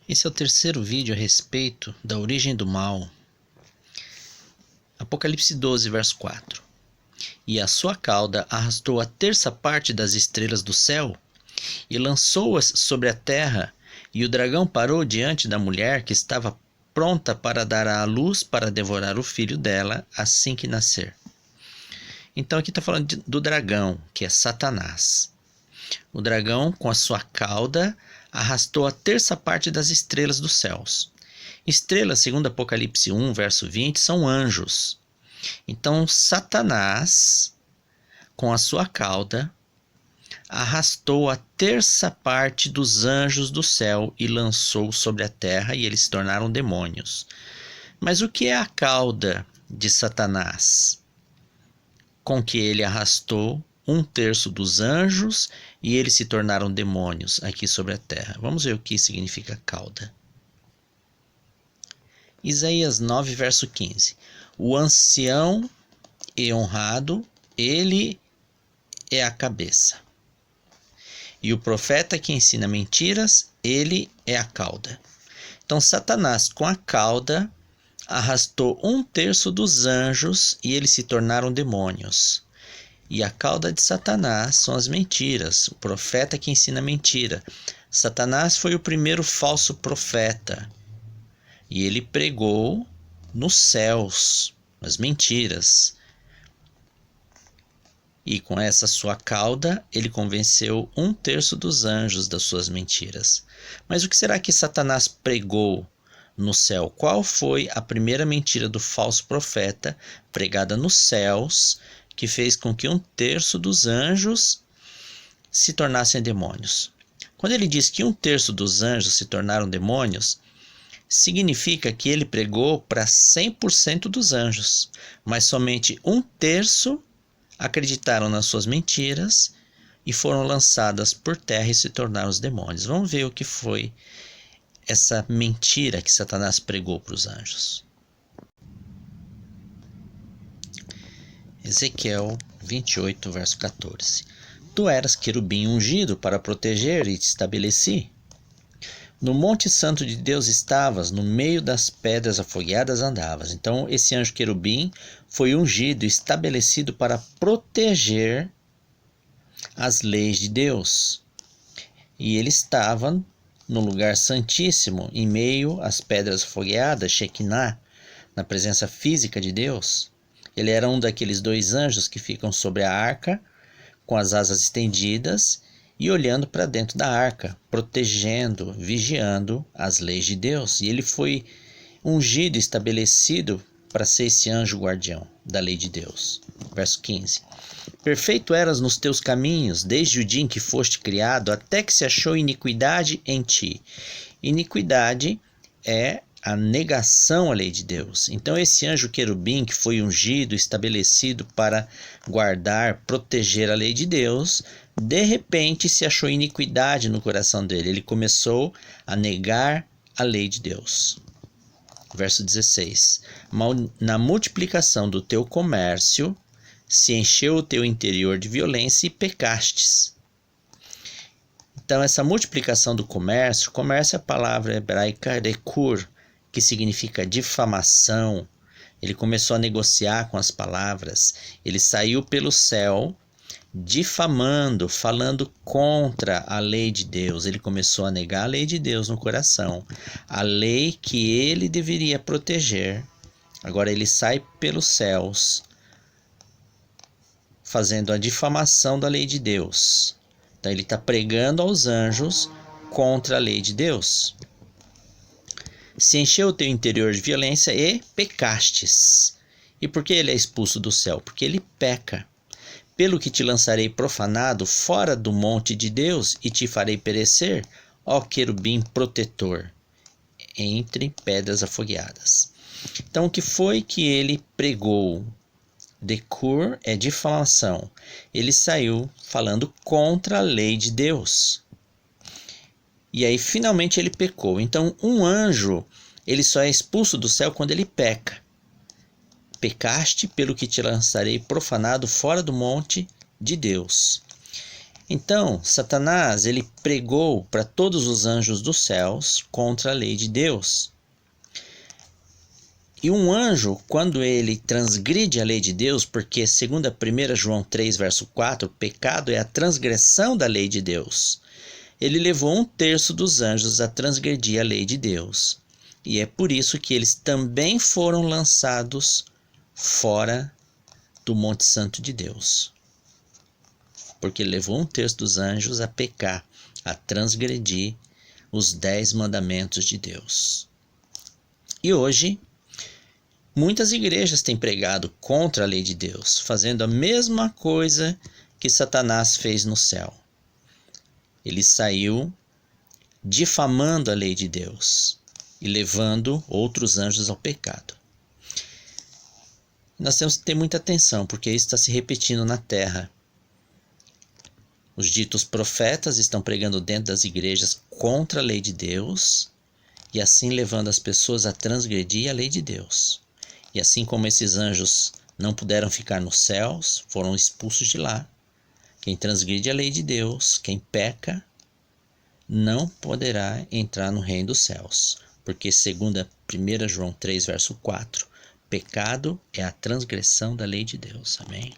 Esse é o terceiro vídeo a respeito da origem do mal. Apocalipse 12, verso 4. E a sua cauda arrastou a terça parte das estrelas do céu e lançou-as sobre a terra, e o dragão parou diante da mulher que estava pronta para dar à luz para devorar o filho dela assim que nascer. Então aqui está falando do dragão, que é Satanás. O dragão, com a sua cauda, arrastou a terça parte das estrelas dos céus. Estrelas, segundo Apocalipse 1, verso 20, são anjos. Então, Satanás, com a sua cauda, arrastou a terça parte dos anjos do céu e lançou sobre a terra, e eles se tornaram demônios. Mas o que é a cauda de Satanás? Com que ele arrastou um terço dos anjos e eles se tornaram demônios aqui sobre a terra. Vamos ver o que significa cauda. Isaías 9, verso 15. O ancião e honrado, ele é a cabeça. E o profeta que ensina mentiras, ele é a cauda. Então, Satanás, com a cauda, arrastou um terço dos anjos e eles se tornaram demônios. E a cauda de Satanás são as mentiras, o profeta que ensina mentira. Satanás foi o primeiro falso profeta. E ele pregou nos céus as mentiras. E com essa sua cauda, ele convenceu um terço dos anjos das suas mentiras. Mas o que será que Satanás pregou no céu? Qual foi a primeira mentira do falso profeta pregada nos céus, que fez com que um terço dos anjos se tornassem demônios? Quando ele diz que um terço dos anjos se tornaram demônios, significa que ele pregou para 100% dos anjos, mas somente um terço acreditaram nas suas mentiras e foram lançadas por terra e se tornaram os demônios. Vamos ver o que foi essa mentira que Satanás pregou para os anjos. Ezequiel 28, verso 14. Tu eras querubim ungido para proteger e te estabeleci. No monte santo de Deus estavas, no meio das pedras afogueadas andavas. Então esse anjo querubim foi ungido e estabelecido para proteger as leis de Deus. E ele estava no lugar santíssimo, em meio às pedras afogueadas, Shekinah, na presença física de Deus. Ele era um daqueles dois anjos que ficam sobre a arca, com as asas estendidas e olhando para dentro da arca, protegendo, vigiando as leis de Deus. E ele foi ungido, estabelecido para ser esse anjo guardião da lei de Deus. Verso 15. Perfeito eras nos teus caminhos, desde o dia em que foste criado, até que se achou iniquidade em ti. Iniquidade é a negação à lei de Deus. Então esse anjo querubim que foi ungido, estabelecido para guardar, proteger a lei de Deus, de repente se achou iniquidade no coração dele. Ele começou a negar a lei de Deus. Verso 16. Na multiplicação do teu comércio, se encheu o teu interior de violência e pecastes. Então essa multiplicação do comércio é a palavra hebraica rekur, que significa difamação. Ele começou a negociar com as palavras. Ele saiu pelo céu difamando, falando contra a lei de Deus. Ele começou a negar a lei de Deus no coração, a lei que ele deveria proteger. Agora ele sai pelos céus fazendo a difamação da lei de Deus. Então ele está pregando aos anjos contra a lei de Deus. Se encheu o teu interior de violência e pecastes. E por que ele é expulso do céu? Porque ele peca. Pelo que te lançarei profanado fora do monte de Deus e te farei perecer, ó querubim protetor, entre pedras afogueadas. Então o que foi que ele pregou? Decur é difamação. Ele saiu falando contra a lei de Deus. E aí finalmente ele pecou. Então um anjo, ele só é expulso do céu quando ele peca. Pecaste, pelo que te lançarei profanado fora do monte de Deus. Então, Satanás, ele pregou para todos os anjos dos céus contra a lei de Deus. E um anjo, quando ele transgride a lei de Deus, porque segundo 1 João 3, verso 4, o pecado é a transgressão da lei de Deus. Ele levou 1/3 dos anjos a transgredir a lei de Deus. E é por isso que eles também foram lançados fora do Monte Santo de Deus. Porque ele levou 1/3 dos anjos a pecar, a transgredir os 10 mandamentos de Deus. E hoje, muitas igrejas têm pregado contra a lei de Deus, fazendo a mesma coisa que Satanás fez no céu. Ele saiu difamando a lei de Deus e levando outros anjos ao pecado. Nós temos que ter muita atenção, porque isso está se repetindo na terra. Os ditos profetas estão pregando dentro das igrejas contra a lei de Deus e assim levando as pessoas a transgredir a lei de Deus. E assim como esses anjos não puderam ficar nos céus, foram expulsos de lá. Quem transgride a lei de Deus, quem peca, não poderá entrar no reino dos céus. Porque segundo 1 João 3, verso 4, pecado é a transgressão da lei de Deus. Amém?